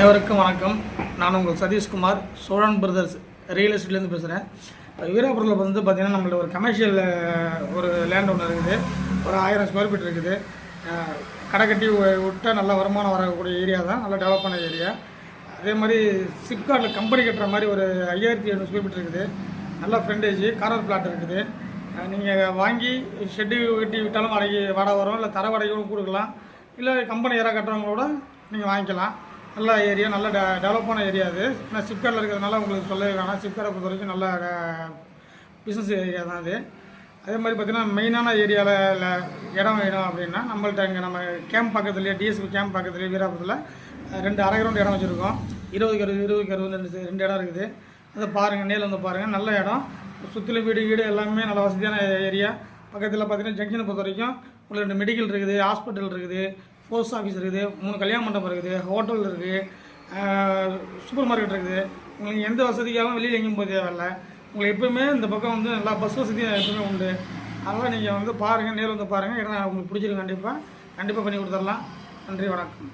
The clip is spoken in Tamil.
அனைவருக்கும் வணக்கம். நான் உங்கள் சதீஷ்குமார், சோழன் பிரதர்ஸ் ரியல் எஸ்டேட்லேருந்து பேசுகிறேன். வீராபுரத்தில் வந்து பார்த்திங்கன்னா நம்மள்ட்ட ஒரு கமர்ஷியல் ஒரு லேண்ட் ஒன்று இருக்குது. ஒரு 1000 ஸ்கொயர் ஃபீட் இருக்குது. கடை கட்டி விட்டால் நல்ல வருமானம் வரக்கூடிய ஏரியா தான், நல்லா டெவலப் பண்ண ஏரியா. அதே மாதிரி சிப்கார்ட்டில் கம்பெனி கட்டுற மாதிரி ஒரு 5700 ஸ்கொயர் ஃபீட் இருக்குது. நல்லா ஃப்ரண்டேஜ் கார்னர் பிளாட் இருக்குது. நீங்கள் வாங்கி ஷெட்டு கட்டி விட்டாலும் வாடகை வரும், இல்லை தர வாடகையும் கொடுக்கலாம், இல்லை கம்பெனி ஏரியா கட்டுறவங்களோட நீங்கள் வாங்கிக்கலாம். நல்ல ஏரியா, நல்ல டெவலப்பான ஏரியா அது. ஏன்னா சிப்கார்ட்டில் இருக்கிறதுனால உங்களுக்கு சொல்லவே வேணாம். சிப்கார்ட்டை பொறுத்த வரைக்கும் நல்ல பிஸ்னஸ் ஏரியா தான் அது. அதே மாதிரி பார்த்திங்கன்னா மெயினான ஏரியாவில் இடம் வேணும் அப்படின்னா நம்மள்ட்ட இங்கே நம்ம கேம்ப் பக்கத்துலேயே, டிஎஸ்பி கேம்ப் பக்கத்துலேயே வீராபுரத்தில் 2 அரை கிரவுண்ட் இடம் வச்சுருக்கோம். 20 2 இடம் இருக்குது. அதை பாருங்கள், நேரில் வந்து பாருங்கள். நல்ல இடம், சுற்றிலும் வீடு எல்லாமே நல்ல வசதியான ஏரியா. பக்கத்தில் பார்த்திங்கன்னா ஜங்ஷனை பொறுத்த வரைக்கும் உங்களுக்கு 2 மெடிக்கல் இருக்குது, ஹாஸ்பிட்டல் இருக்குது, போஸ்ட் ஆஃபீஸ் இருக்குது, 3 கல்யாண மண்டபம் இருக்குது, ஹோட்டல் இருக்குது, சூப்பர் மார்க்கெட் இருக்குது. உங்களுக்கு எந்த வசதிக்காகவும் வெளியில் எங்கேயும் போக தேவையில்லை. உங்களுக்கு எப்போயுமே இந்த பக்கம் வந்து நல்லா பஸ் வசதி எப்பவுமே உண்டு. அதனால் நீங்கள் வந்து பாருங்கள், நேரில் வந்து பாருங்கள். இடம் உங்களுக்கு பிடிச்சிருக்கு, கண்டிப்பாக பண்ணி கொடுத்துடலாம். நன்றி, வணக்கம்.